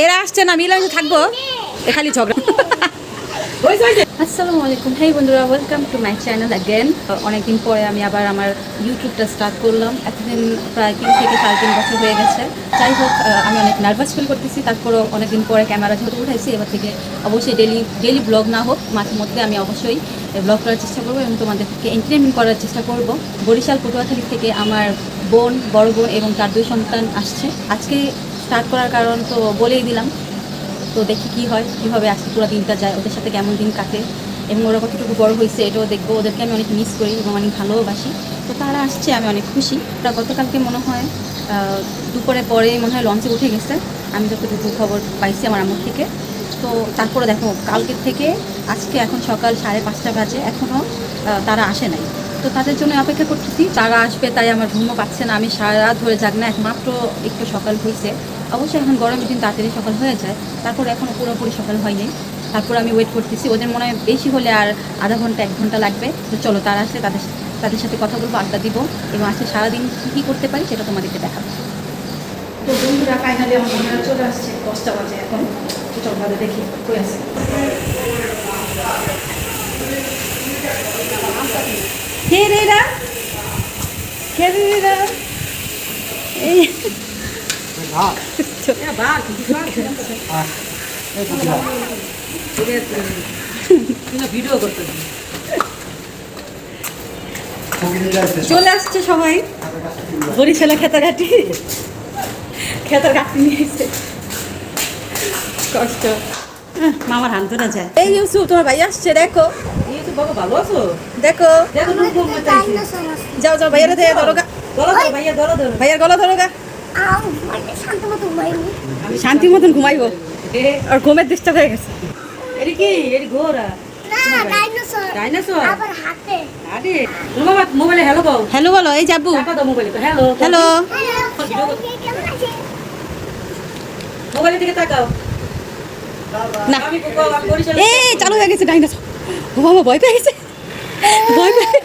এরা আসছে না, মিলামিশে থাকবো, এ খালি ঝগড়া। আসসালামু আলাইকুম, হেই বন্ধুরা, welcome to my channel again. অনেকদিন পরে আমি আবার আমার ইউটিউবটা স্টার্ট করলাম। এতদিন প্রায় 3 থেকে 3.5 বছর হয়ে গেছে। যাই হোক, আমি অনেক নার্ভাস ফিল করতেছি। তারপরেও অনেকদিন পরে ক্যামেরা যেহেতু উঠাইছি, এবার থেকে অবশ্যই ডেলি ব্লগ না হোক, মাঝে মধ্যে আমি অবশ্যই ব্লগ করার চেষ্টা করবো এবং তোমাদেরকে এন্টারটেনমেন্ট করার চেষ্টা করব। বরিশাল পটুয়াখালী থেকে আমার বড় বোন এবং তার 2 সন্তান আসছে। আজকে স্টার্ট করার কারণ তো বলেই দিলাম। তো দেখি কী হয়, কীভাবে আজকে পুরো দিনটা যায়, ওদের সাথে কেমন দিন কাটে এবং ওরা কতটুকু বড় হয়েছে এটাও দেখবো। ওদেরকে আমি অনেক মিস করি এবং অনেক ভালোবাসি। তো তারা আসছে, আমি অনেক খুশি। ওরা গতকালকে মনে হয় দুপুরে পরে মনে হয় লঞ্চে উঠে গেছে, আমি যতটুকু খবর পাইছি আমার আম্মুর থেকে। তো তারপরে দেখো, কালকের থেকে আজকে এখন সকাল 5:30 বাজে, এখনও তারা আসে নাই। তো তাদের জন্য অপেক্ষা করতেছি, তারা আসবে, তাই আমার ঘুমও পাচ্ছে না। আমি সারা রাত ধরে যাক না, একমাত্র একটু সকাল হয়েছে। অবশ্যই এখন গরমের দিন তাড়াতাড়ি সকাল হয়ে যায়, তারপর এখনও পুরোপুরি সকাল হয়নি। তারপর আমি ওয়েট করতেছি, ওদের মনে হয় বেশি হলে আর আধা ঘন্টা 1 ঘন্টা লাগবে। তো চলো, তারা আসলে তাদের সাথে কথা বলবো, আড্ডা দিব এবং আজকে সারাদিন কী করতে পারি সেটা তোমাদেরকে দেখাবো। তো বন্ধুরা, ফাইনালি আমার বোনেরা চলে আসছে, 10টা বাজে এখন। চল তাদের দেখি কই আছে। কে রে রা, কে রে রা, এই চলে আসছে সবাই। বরিশালে খেতার ঘাটি নিয়ে এসে কষ্ট। মামার হাত ধরা যায়। এই ইউসুফ, তোমার ভাই আসছে, দেখো। বাবা ভালো আছো? দেখো, যাও যাও, ভাইয়ারে দিয়ে ধরো গা, ভাইয়ার গলা ধরো গা। শান্তি মতন ঘুমাইবো, আর ঘুমের ডিস্টার্ব হয়ে গেছে। এটি কি? এটি ঘোড়া? ডাইনোসর? আরে মামা মোবাইলে হ্যালো বল। হ্যালো বলো। এই যাবু, টাকা দাও মোবাইলে তো। Hello hello. মোবাইলে দিকে তাকাও না, আমি বরিশালে। এই চালু হয়ে গেছে ডাইনোসর। ও বাবা, ভয় পেয়ে গেছে, ভয় পেয়ে।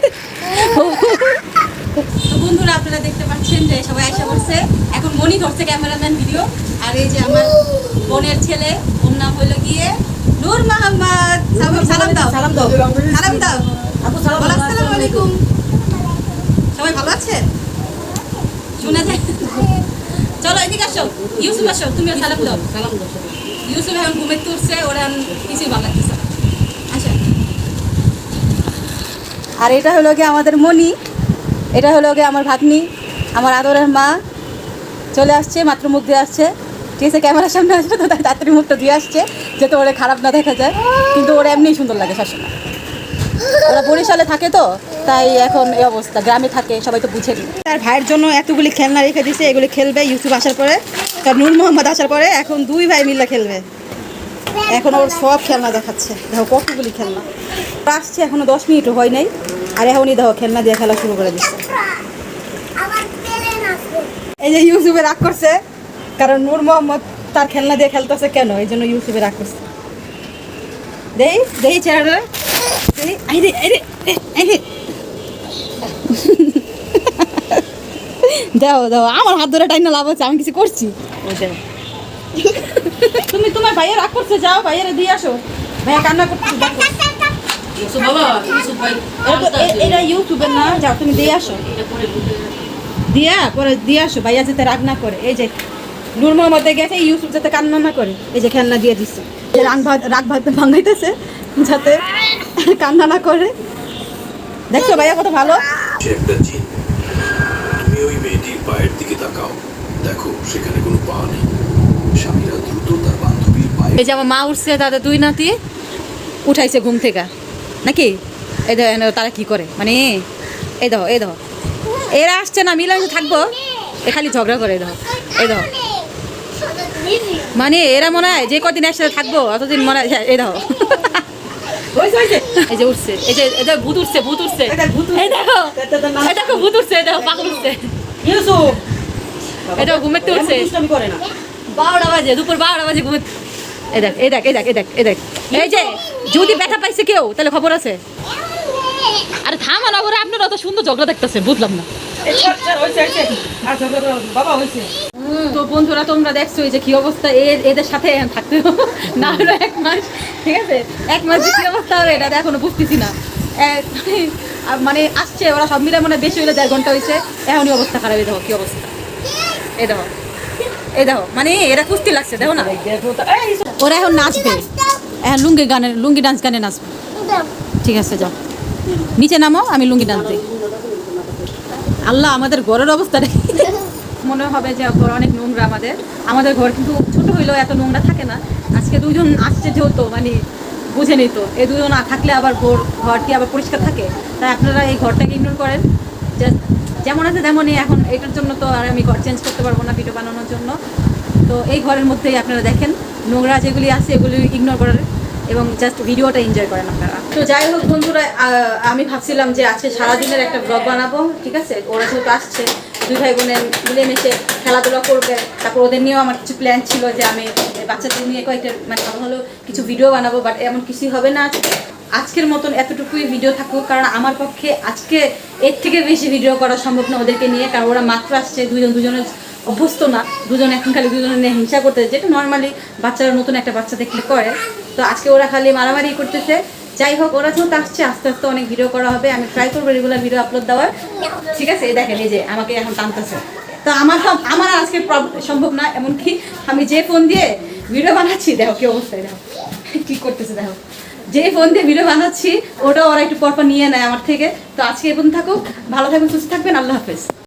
বন্ধুরা, আপনারা দেখতে পাচ্ছেন যে সবাই আশা করছে। এখন মনি ধরছে ক্যামেরাম্যান ভিডিও। আর এই যে আমার বোনের ছেলে, ওর নাম হলো গিয়ে নূর মোহাম্মদ। সালাম দাও, সালাম দাও, সালাম দাও। আপু সালাম দাও। আসসালামু আলাইকুম। সবাই ভালো আছে? শোনা যায়? চলো এদিকে আসো, ইউসুফ আসো, তুমিও সালাম দাও। সালাম দাও। ইউসুফ এখন ঘুমের তুলছে, ওরা কিছুই ভালো লাগতেছে না। আচ্ছা, আর এটা হলো গিয়ে আমাদের মনি, এটা হলো গিয়ে আমার ভাগ্নি, আমার আদরের মা। চলে আসছে, মাত্র মুখ দিয়ে আসছে। ঠিক আছে, ক্যামেরার সামনে আসবে তো তাই তাড়াতাড়ি মুখটা দিয়ে আসছে, যাতে ওরা খারাপ না দেখা যায়। কিন্তু ওরা এমনিই সুন্দর লাগে সবসময়। ওরা বরিশালে থাকে তো, তাই এখন এই অবস্থা। গ্রামে থাকে, সবাই তো বুঝেনি। তার ভাইয়ের জন্য এতগুলি খেলনা রেখে দিছে, এগুলি খেলবে ইউসুফ আসার পরে, তার নূর মোহাম্মদ আসার পরে। এখন 2 ভাই মিলে খেলবে। এখন ওর সব খেলনা দেখাচ্ছে, দেখো কতগুলি খেলনা। আসছে এখনো 10 মিনিটও হয় নাই, আর এখনই দেখো খেলনা দিয়ে খেলা শুরু করে দিচ্ছে। এই যে ইউসুফে রাগ করছে, কারণ নূর মোহাম্মদ তার খেলনা দিয়ে খেলতেছে কেন, এই জন্য ইউসুফে রাগ করছে। দেই চেহারা, দাও, আমার হাত ধরে টাইনা লাভ হচ্ছে, আমি কিছু করছি। তুমি তোমার ভাইয়ের রাগ করছে, যাও ভাইয়েরা দিয়ে আসো। ভাইয়া কান্না করছে, ইউসুফ বাবা, ইউসুফ ভাই এটা ইউটিউবের না, যাও তুমি দিয়ে আসো, দিয়ে আসো, ভাইয়া যাতে রাগ না করে। এই যে নূর মোহাম্মদ গেছে, ইউসুফ যাতে কান্না না করে, এই যে খেলনা দিয়ে দিচ্ছে। রাগ ভাঙাইতেছে যাতে কান্না না করে। দেখছো ভাইয়া কত ভালো। একটা জিন, তুমি ওই মেয়েটির পায়ের দিকে তাকাও, দেখো সেখানে কোনো পা নেই। স্বামীরা দ্রুত তার বান্ধবীর পায়ে। এই যে আমার মা উঠছে, তাদের 2 নাতি উঠাইছে ঘুম থেকে নাকি। এই দেখো তারা কি করে, মানে এই দেখো এরা আসছে না, মিলামিশে থাকবো, এ খালি ঝগড়া করে। এই দেখো মানে এরা মনে হয় যে কদিন একসাথে থাকবো অতদিন মনে হয়। এই দেখো, এই যে উঠছে, এই যে ভূত উঠছে, এই দেখো, ভূত উঠছে, এই দেখো পাগল উঠছে ইউসুফ। এটা ঘুমেতে উঠছে। আমি করে না। 12টা বাজে, দুপুর 12টা বাজে ঘুমেতে। এই দেখ, এই যে যদি ব্যথা পাইছে কেউ, তাহলে খবর আছে। আরে থামা না করে, আপনারা অত সুন্দর ঝগড়া দেখতেছেন, বুঝলাম না। বাবা হয়েছে তো বন্ধুরা তোমরা দেখছো এই যে কি অবস্থা, এদের সাথে থাকতে না হলো 1 মাস, ঠিক আছে? 1 মাস যে কি অবস্থা হবে এটা এখনো বুঝতেছি না। মানে আসছে ওরা সব মিলে মানে বেশি হলে 1.5 ঘন্টা হয়েছে, এখনই অবস্থা খারাপ। এই দেখো কি অবস্থা, এই দেখো, এই দেখো, মানে এরা কুস্তি লাগছে, দেখো না? ওরা এখন নাচবে, এখন লুঙ্গি ডান্স গানে নাচবে। ঠিক আছে যাও নিচে নামো, আমি লুঙ্গি ডান্স দিই। আল্লাহ আমাদের ঘরের অবস্থা দেখি মনে হবে যে ঘর অনেক নোংরা। আমাদের ঘর কিন্তু ছোট হইলেও এত নোংরা থাকে না। আজকে 2 জন আসছে যেহেতু মানে বুঝে নিত, এই 2 জন না থাকলে আবার ঘর কি আবার পরিষ্কার থাকে? তাই আপনারা এই ঘরটাকে ইগনোর করেন, যেমন আছে তেমনই। এখন এটার জন্য তো আর আমি ঘর চেঞ্জ করতে পারবো না ভিডিও বানানোর জন্য। তো এই ঘরের মধ্যেই আপনারা দেখেন নোংরা যেগুলি আছে এগুলি ইগনোর করেন এবং জাস্ট ভিডিওটা এনজয় করেন আপনারা। তো যাই হোক বন্ধুরা, আমি ভাবছিলাম যে আজকে সারাদিনের একটা ব্লগ বানাবো, ঠিক আছে? ওরা যেহেতু আসছে 2 ভাই বোনের মিলেমিশে খেলাধুলা করবে, তারপর ওদের নিয়েও আমার কিছু প্ল্যান ছিল যে আমি বাচ্চাদের নিয়ে কয়েকটা মানে ভালো ভালো কিছু ভিডিও বানাবো, বাট এমন কিছুই হবে না। আজকের মতন এতটুকুই ভিডিও থাকুক, কারণ আমার পক্ষে আজকে এর থেকে বেশি ভিডিও করা সম্ভব না ওদেরকে নিয়ে, কারণ ওরা মাত্র আসছে, দুজনের অভ্যস্ত না, 2 জন এখন খালি 2 জনের নিয়ে হিংসা করতে, যেটা নর্মালি বাচ্চারা নতুন একটা বাচ্চা দেখলে করে। তো আজকে ওরা খালি মারামারি করতেছে। যাই হোক, ওরা যেহেতু আসছে আস্তে আস্তে অনেক ভিডিও করা হবে, আমি ট্রাই করবো রেগুলার ভিডিও আপলোড দেওয়ার, ঠিক আছে? এই দেখেন এই যে আমাকে এখন টানতেছে, তো আমার আজকে সম্ভব না। এমনকি আমি যে ফোন দিয়ে ভিডিও বানাচ্ছি দেখো কি অবস্থায়, দেখো কি করতেছে, দেখো যে ফোন দিয়ে ভিডিও বানাচ্ছি ওটা ওরা একটু পরপর নিয়ে নেয় আমার থেকে। তো আজকে এখন থাকুক, ভালো থাকুন, সুস্থ থাকবেন, আল্লাহ হাফেজ।